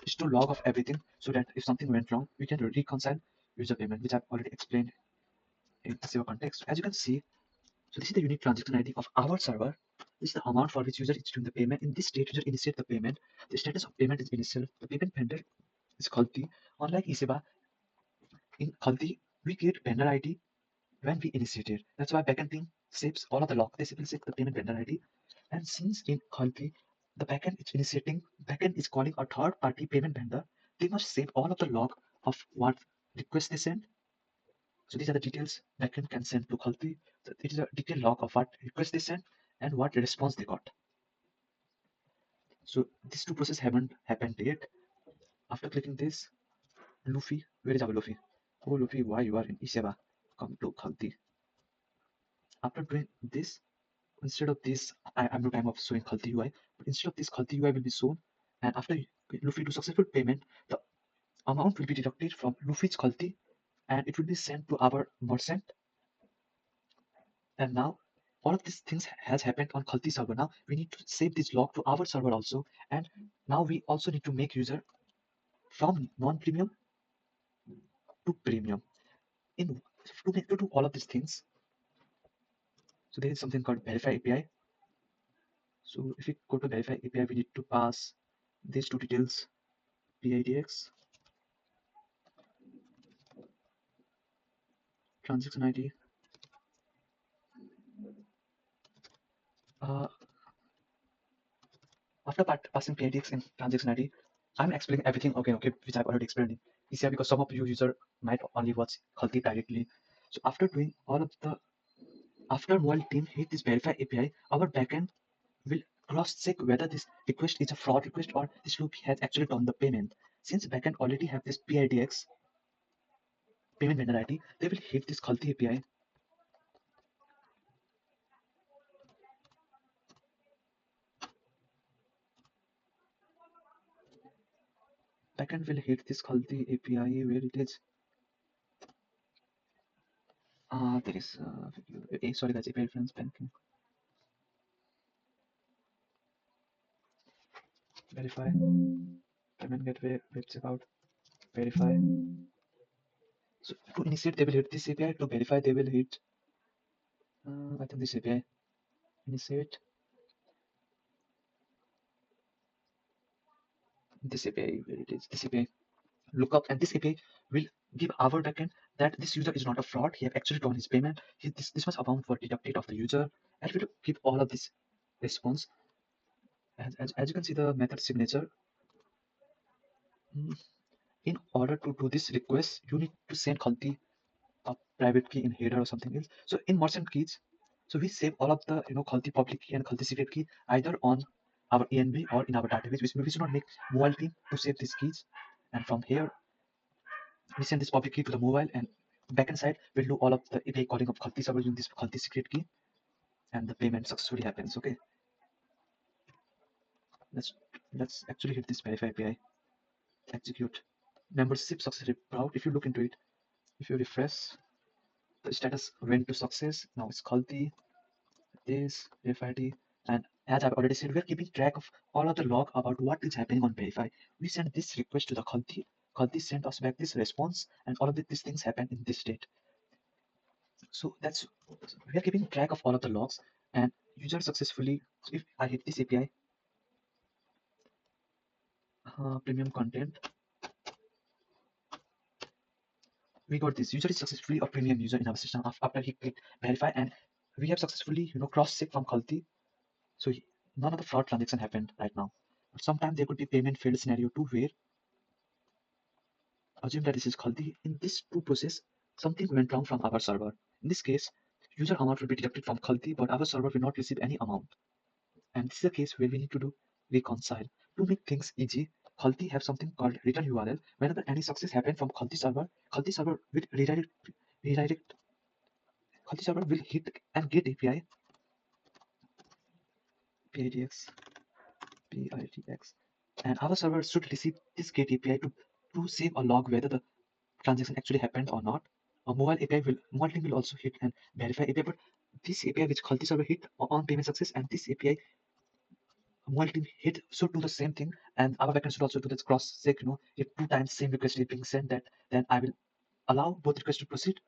store log of everything so that if something went wrong, we can reconcile user payment, which I've already explained in Esewa context. As you can see, so this is the unique transaction ID of our server. This is the amount for which user is doing the payment. In this state, user initiate the payment. The status of payment is initial. The payment vendor is Khalti. Unlike Esewa, in Khalti, we create vendor ID when we initiate it. That's why backend team saves all of the log. They simply save the payment vendor ID. And since in Khalti, the backend is initiating, backend is calling a third party payment vendor, they must save all of the log of what request they send. So these are the details backend can send to Khalti. So it is a detailed log of what request they sent and what response they got. So these two processes haven't happened yet. After clicking this, Luffy, where is our Luffy? Oh Luffy, why you are in Esewa? Come to Khalti. After doing this, instead of this, I have no time of showing Khalti UI, but instead of this, Khalti UI will be shown. And after Luffy do successful payment, the amount will be deducted from Luffy's Khalti and it will be sent to our merchant. And now all of these things has happened on Khalti server. Now we need to save this log to our server also. And now we also need to make user from non-premium to premium. In to do all of these things, so there is something called verify API. So if we go to verify API, we need to pass these two details, PIDX, transaction ID. Uh, After passing PIDX and transaction ID, I'm explaining everything again, okay, which I've already explained in ECR because some of you user might only watch Khalti directly. So after doing all of the, after mobile team hit this verify API, our backend will cross-check whether this request is a fraud request or this loop has actually done the payment. Since backend already have this PIDX, payment vendor ID, they will hit this Khalti API. Backend will hit this Khalti API where it is. There is sorry guys, API reference banking. Verify payment gateway web checkout. Verify. So to initiate, they will hit this API. To verify, they will hit. I think this API. Initiate this API. Where it is? This API. Look up, and this API will give our backend that this user is not a fraud. He have actually done his payment. This much amount for deducted of the user, and it will give all of this response. As you can see, the method signature. Mm, In order to do this request, you need to send Khalti a private key in header or something else. So in merchant keys, so we save all of the Khalti public key and Khalti secret key either on our ENB or in our database. We should not make mobile team to save these keys. And from here, we send this public key to the mobile and backend side will do all of the API calling of Khalti server using this Khalti secret key and the payment successfully happens. Okay, let's let's actually hit this verify API. Execute. Membership success route. If you look into it, if you refresh, the status went to success. Now it's Khalti this, verify, and as I've already said, we're keeping track of all of the log about what is happening on verify. We send this request to the Khalti. Khalti sent us back this response, and all of these things happen in this state. So that's we are keeping track of all of the logs, and user successfully. So if I hit this API, premium content, we got this user is successfully a premium user in our system after he clicked verify, and we have successfully cross-check from Khalti. So none of the fraud transaction happened right now. But sometimes there could be payment failed scenario too, where assume that this is Khalti. In this two process, something went wrong from our server. In this case, user amount will be deducted from Khalti, but our server will not receive any amount. And this is a case where we need to do reconcile. To make things easy, Khalti have something called return URL. Whenever any success happens from Khalti server will redirect. Khalti server will hit and get API PIDX PIDX, and our server should receive this get API to save a log whether the transaction actually happened or not. A mobile team will also hit and verify API, but this API which Khalti server hit on payment success and this API mobile team hit should do the same thing, and our backend should also do this cross check. If two times same request is being sent, that then I will allow both requests to proceed.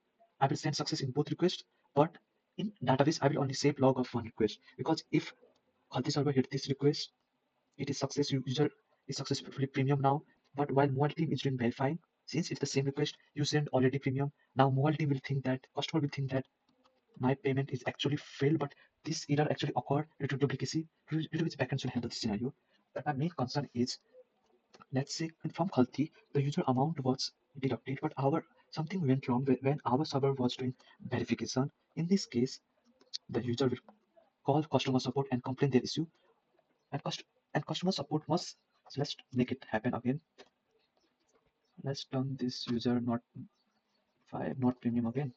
I will send success in both requests, but in database I will only save log of one request, because if Khalti server hit this request, it is success, user is successfully premium now. But while mobile team is doing verifying, since it's the same request, you send already premium. Now mobile team will think that, customer will think that my payment is actually failed, but this error actually occurred due to duplicacy, due to which backends will handle this scenario. But my main concern is, let's say from Khalti, the user amount was deducted, but our something went wrong when our server was doing verification. In this case, the user will call customer support and complain their issue, and customer support must, let's make it happen again. Let's turn this user not 5, not premium again.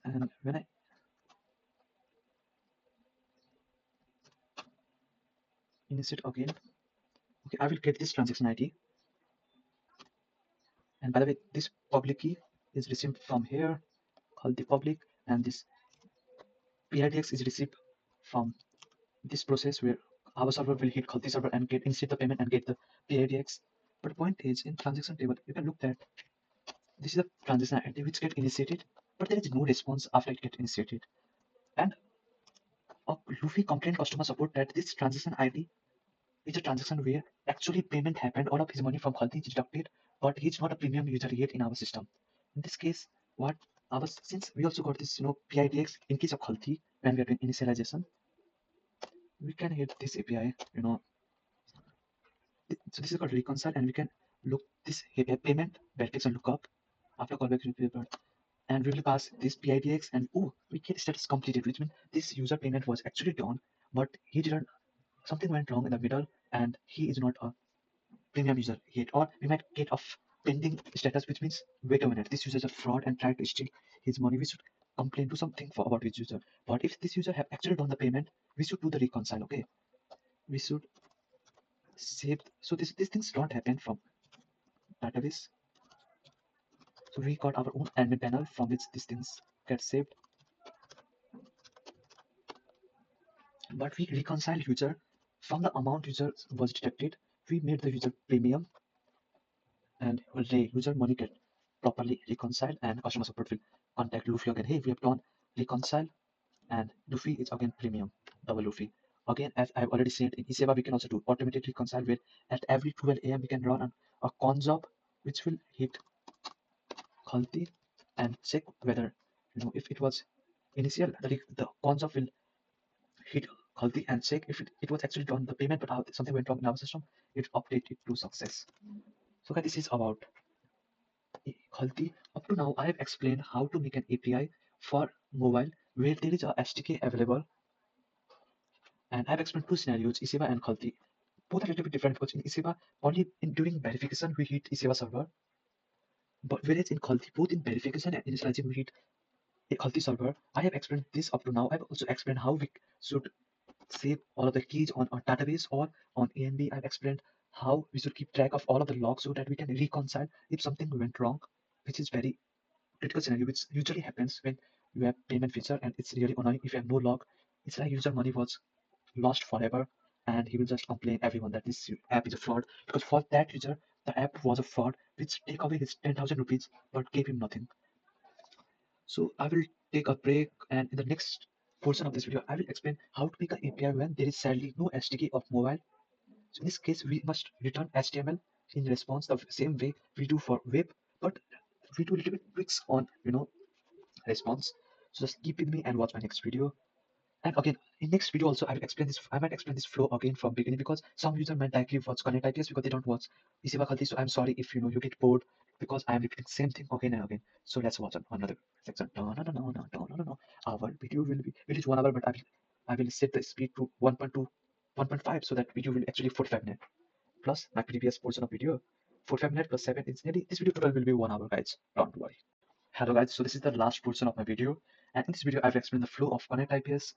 And when I initiate again, okay, I will get this transaction ID. And by the way, this public key is received from here, called the public, and this PIDX is received from this process where our server will hit Khalti server and get initiate the payment and get the PIDX. But the point is, in transaction table, you can look that this is a transaction ID which get initiated, but there is no response after it get initiated. And Luffy complained customer support that this transaction ID is a transaction where actually payment happened, all of his money from Khalti is deducted, but he's not a premium user yet in our system. In this case, what our, since we also got this, PIDX in case of Khalti when we are doing initialization, we can hit this API, so this is called reconcile, and we can look this API payment verification lookup after callback and we will pass this PIDX, and oh, we get status completed, which means this user payment was actually done, but he didn't, something went wrong in the middle, and he is not a premium user yet. Or we might get a pending status, which means, wait a minute, this user is a fraud and tried to steal his money. We should complain to something for about this user. But if this user have actually done the payment, we should do the reconcile. Okay, we should save. So these things don't happen from database. So we got our own admin panel from which these things get saved. But we reconcile user from the amount user was deducted. We made the user premium, and the user money get properly reconciled, and customer support will contact Luffy again. Hey, we have done reconcile, and Luffy is again premium, double Luffy. Again, as I've already said, in Esewa we can also do automated reconcile, where at every 12 a.m. we can run a con job which will hit Khalti and check whether, if it was initial, the con job will hit Khalti and check if it was actually done the payment, but something went wrong in our system, it updated to success. So guys, this is about Khalti. Up to now, I have explained how to make an API for mobile where there is a SDK available, and I've explained two scenarios, Esewa and Khalti. Both are a little bit different because in Esewa, only in during verification we hit Esewa server, but whereas in Khalti, both in verification and initializing we hit a Khalti server. I have explained this up to now. I've also explained how we should save all of the keys on our database or on ANB. I've explained how we should keep track of all of the logs so that we can reconcile if something went wrong, which is very critical scenario, which usually happens when you have payment feature, and it's really annoying if you have no log. It's like user money was lost forever, and he will just complain everyone that this app is a fraud, because for that user the app was a fraud which take away his 10,000 rupees but gave him nothing. So I will take a break, and in the next portion of this video I will explain how to make an API when there is sadly no SDK of mobile. So in this case we must return HTML in response the same way we do for web, but we do a little bit tweaks on response. So just keep with me and watch my next video. And again, in next video also, I will explain this. I might explain this flow again from beginning, because some user might directly watch ConnectIPS because they don't watch Esewa Khalti. So I'm sorry if you get bored because I am repeating same thing again and again. So let's watch another section. No, no, no, no, no, no, no, no, no. Our video will reach 1 hour, but I will set the speed to 1.2, 1.5, so that video will actually 45 minutes. Plus my previous portion of video, 45 minutes plus 7. It's nearly, this video total will be 1 hour, guys. Don't worry. Hello guys, so this is the last portion of my video, and in this video I will explain the flow of ConnectIPS.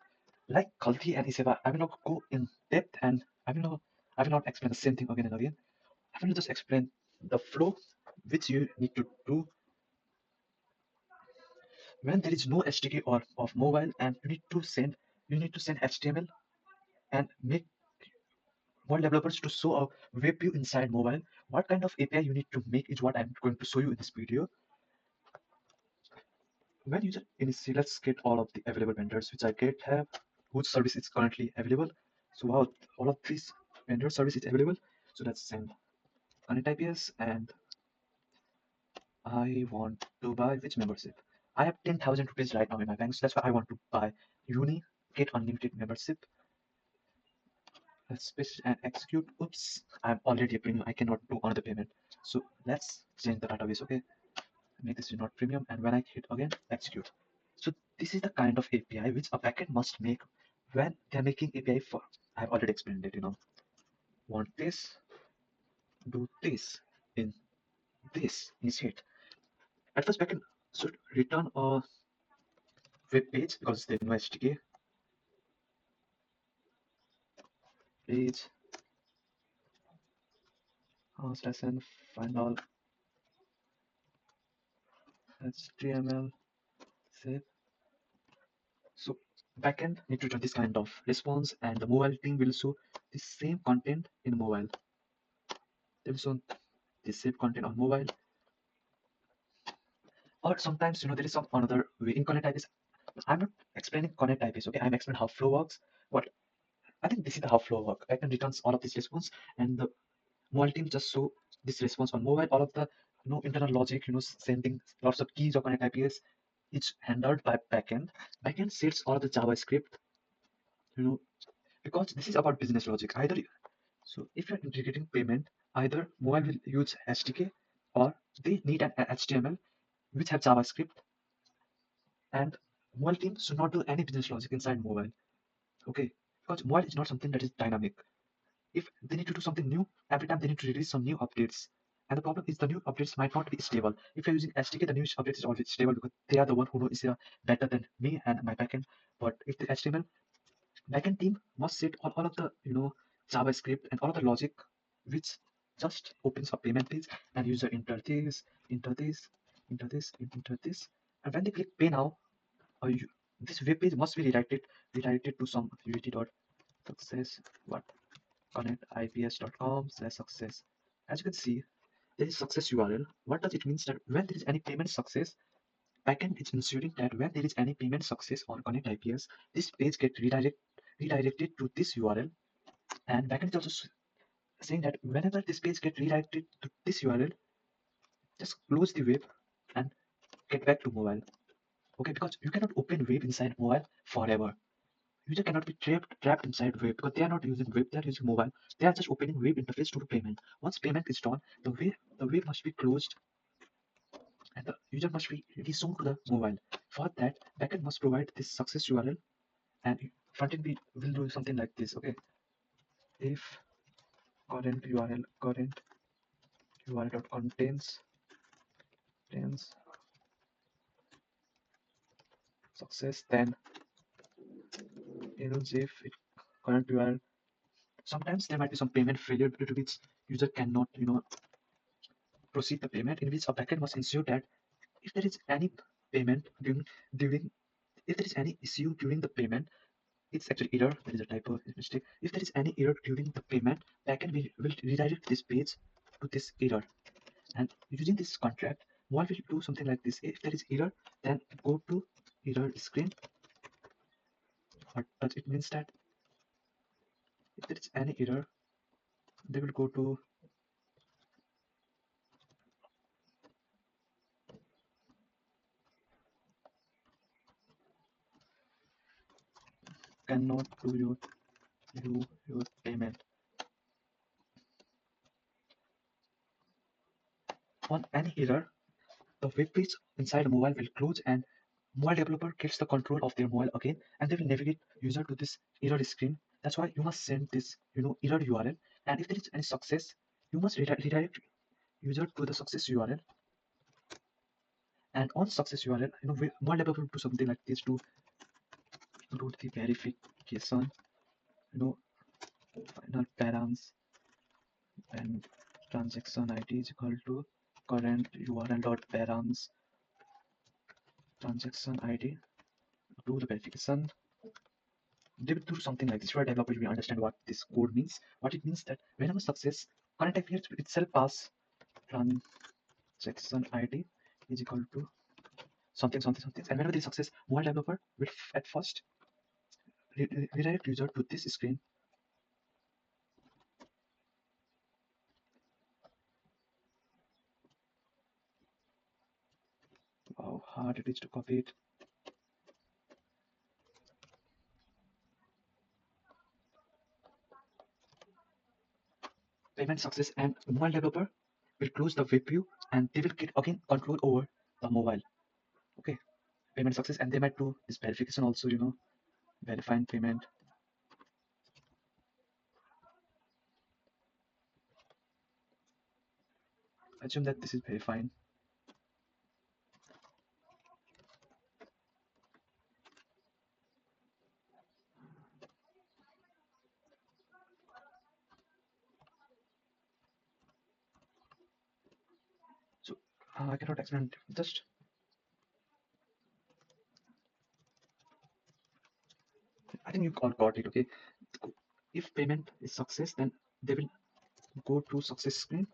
Like Khalti and Esewa, I will not go in depth, and I will not explain the same thing again and again. I will just explain the flow which you need to do when there is no SDK or of mobile, and you need to send HTML and make mobile developers to show a web view inside mobile. What kind of API you need to make is what I'm going to show you in this video. When user initially, let's get all of the available vendors which I get have, whose service is currently available. So wow, all of these vendor service is available. So let's send ConnectIPS, and I want to buy which membership. I have 10,000 rupees right now in my bank, so that's why I want to buy Uni, get unlimited membership. Let's push and execute. Oops, I'm already a premium. I cannot do another payment. So let's change the database. Okay, make this not premium, and when I hit again, execute. So this is the kind of API which a backend must make when they're making API for. I've already explained it. Want this, do this, in this instead. At first, backend should return a web page because they know SDK page slash n find all HTML save. So backend need to return this kind of response, and the mobile team will show the same content in mobile. They will show the same content on mobile. Or sometimes there is some another way in ConnectIPS. I'm not explaining ConnectIPS, okay? I'm explaining how flow works. What I think this is the how flow work. Backend returns all of this response, and the mobile team just show this response on mobile. All of the internal logic, sending lots of keys of ConnectIPS, it's handled by backend. Backend sets all of the JavaScript, you know, because this is about business logic. Either so if you're integrating payment, either mobile will use SDK or they need an HTML which have JavaScript, and mobile team should not do any business logic inside mobile. Okay, because mobile is not something that is dynamic. If they need to do something new, every time they need to release some new updates. And the problem is the new updates might not be stable. If you're using SDK, the new update is always stable because they are the one who knows Esewa better than me and my backend. But if the HTML backend team must set all of the JavaScript and all of the logic which just opens a payment page, and user enter this, enter this, enter this, enter this. And when they click pay now, this web page must be redirected to some utility.success what connectips.com/success. As you can see, there is success URL. What does it mean? That when there is any payment success, backend is ensuring that when there is any payment success on ConnectIPS, this page get redirected to this URL. And backend is also saying that whenever this page get redirected to this URL, just close the web and get back to mobile. Okay, because you cannot open web inside mobile forever. User cannot be trapped inside web because they are not using web, they are using mobile. They are just opening web interface to do payment. Once payment is done, the web must be closed and the user must be resumed to the mobile. For that, backend must provide this success URL, and frontend will do something like this. Okay, if current URL dot contains success, then if it current URL. Sometimes there might be some payment failure due to which user cannot proceed the payment, in which a backend must ensure that if there is any payment during if there is any issue during the payment, it's actually error, there is a typo mistake. If there is any error during the payment, backend will redirect this page to this error. And using this contract, what will do something like this. If there is error, then go to error screen. What does it means? That if there is any error, they will go to cannot do your payment. On any error, the web page inside mobile will close, and mobile developer gets the control of their mobile again, and they will navigate user to this error screen. That's why you must send this error URL, and if there is any success, you must redirect user to the success URL. And on success URL, mobile developer will do something like this to do the verification, final params, and transaction ID is equal to current URL dot params transaction ID. Do the verification. they will do something like this. For a developer, you will understand what this code means. What it means that whenever success, ConnectIPS itself pass transaction ID is equal to something something something, and whenever the success, mobile developer will at first redirect user to this screen. How hard it is to copy it. Payment success, and mobile developer will close the web view and they will get again control over the mobile. Okay, payment success, and they might do this verification also, verifying payment. Assume that this is verifying. So I cannot explain it. Just I think you all got it. Okay, if payment is success, then they will go to success screen.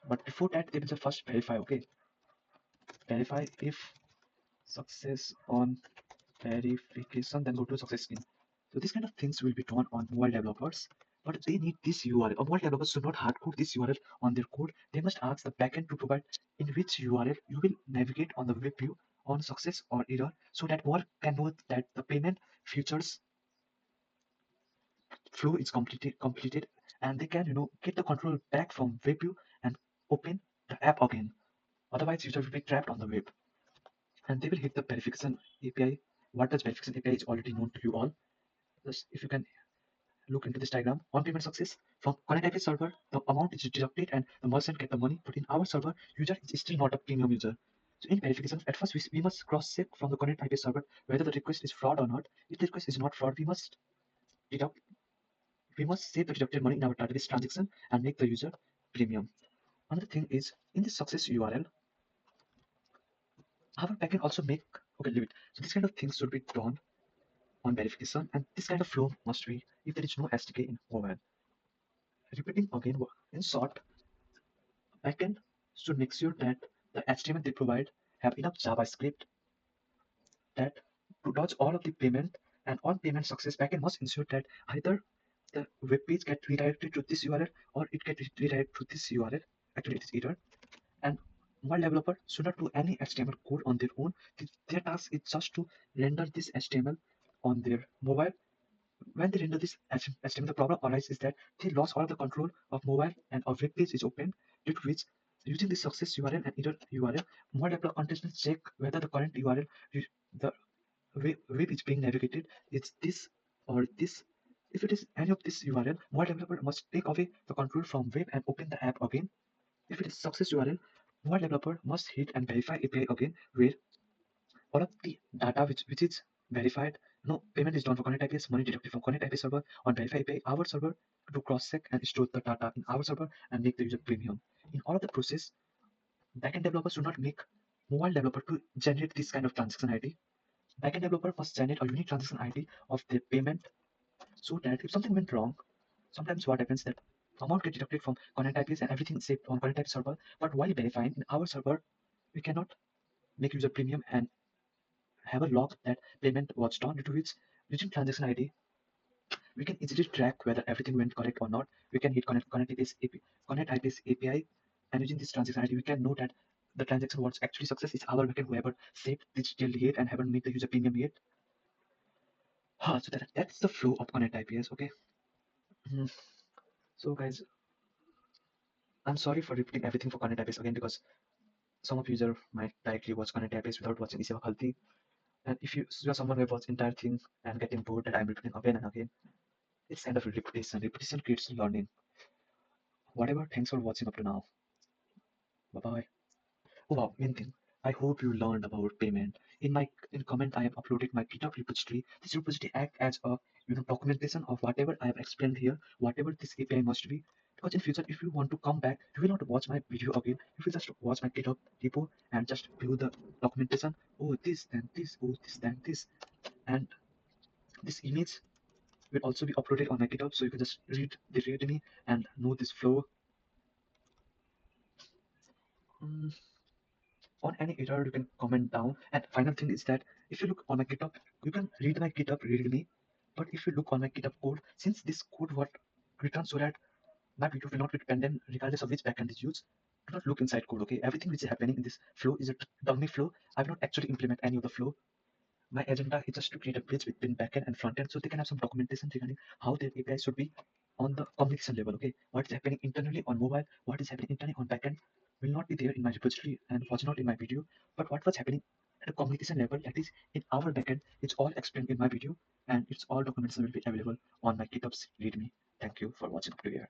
But before that, they will just first verify. Okay, verify if success on verification, then go to success screen. So these kind of things will be done on mobile developers, but they need this URL. Mobile developers should not hardcode this URL on their code. They must ask the backend to provide in which URL you will navigate on the web view on success or error, so that work can know that the payment features flow is completed, and they can get the control back from web view and open the app again. Otherwise, user will be trapped on the web, and they will hit the verification API. What does verification API is already known to you all. Just if you can look into this diagram, on payment success from ConnectIPS server, the amount is deducted and the merchant get the money. But in our server, user is still not a premium user. So in verification, at first we must cross-check from the ConnectIPS server whether the request is fraud or not. If the request is not fraud, deduct we must save the deducted money in our database transaction and make the user premium. Another thing is in the success URL, our backend also make okay leave it. So this kind of things should be done on verification, and this kind of flow must be if there is no SDK in mobile. Repeating again, in short, backend should make sure that the HTML they provide have enough JavaScript that to dodge all of the payment, and on payment success backend must ensure that either the web page get redirected to this URL or it get redirected to this URL. Actually, it is either. And mobile developer should not do any HTML code on their own. Their task is just to render this HTML on their mobile. When they render this HTML, the problem arises is that they lost all the control of mobile and a web page is open, due to which using the success URL and error URL, mobile developer continuously check whether the current URL, the web is being navigated, it's this or this. If it is any of this URL, mobile developer must take away the control from web and open the app again. If it is success URL, mobile developer must hit and verify API again, where all of the data which is verified, no payment is done for ConnectIPS, money deducted from ConnectIPS server on verify API, our server to cross-check and store the data in our server and make the user premium. In all of the process, backend developers do not make mobile developer to generate this kind of transaction ID. Backend developer must generate a unique transaction ID of the payment, so that if something went wrong, sometimes what happens that amount get deducted from ConnectIPS and everything is saved on ConnectIPS server, but while verifying in our server, we cannot make user premium and have a log that payment was done, due to which using transaction ID we can easily track whether everything went correct or not. We can hit connect IPS API, and using this transaction ID we can know that the transaction was actually success. It's our backend whoever saved this till yet and haven't made the user premium yet. So that's the flow of ConnectIPS. Okay. Mhm. So guys, I'm sorry for repeating everything for ConnectIPS again, because some of user might directly watch ConnectIPS without watching Esewa Khalti. And if you are someone who watch entire thing and getting bored that I'm repeating again and again, it's kind of a repetition. Repetition creates learning. Whatever, thanks for watching up to now. Bye bye. Oh wow, main thing. I hope you learned about payment. In comment I have uploaded my GitHub repository. This repository acts as a documentation of whatever I have explained here, whatever this API must be. Because in future, if you want to come back, you will not watch my video again. You will just watch my GitHub repo and just view the documentation. Oh this, then this, oh this, then this. And this image will also be uploaded on my GitHub, so you can just read the README and know this flow. Mm, on any error, you can comment down. And final thing is that if you look on my GitHub, you can read my GitHub README. But if you look on my GitHub code, since this code was written so that my video will not be dependent regardless of which backend is used, do not look inside code. Okay, everything which is happening in this flow is a dummy flow. I will not actually implement any of the flow. My agenda is just to create a bridge between backend and frontend, so they can have some documentation regarding how their API should be on the communication level. Okay, what is happening internally on mobile, what is happening internally on backend will not be there in my repository and was not in my video, but what was happening at a communication level, that is in our backend, it's all explained in my video, and it's all documentation will be available on my GitHub's README. Thank you for watching up to here.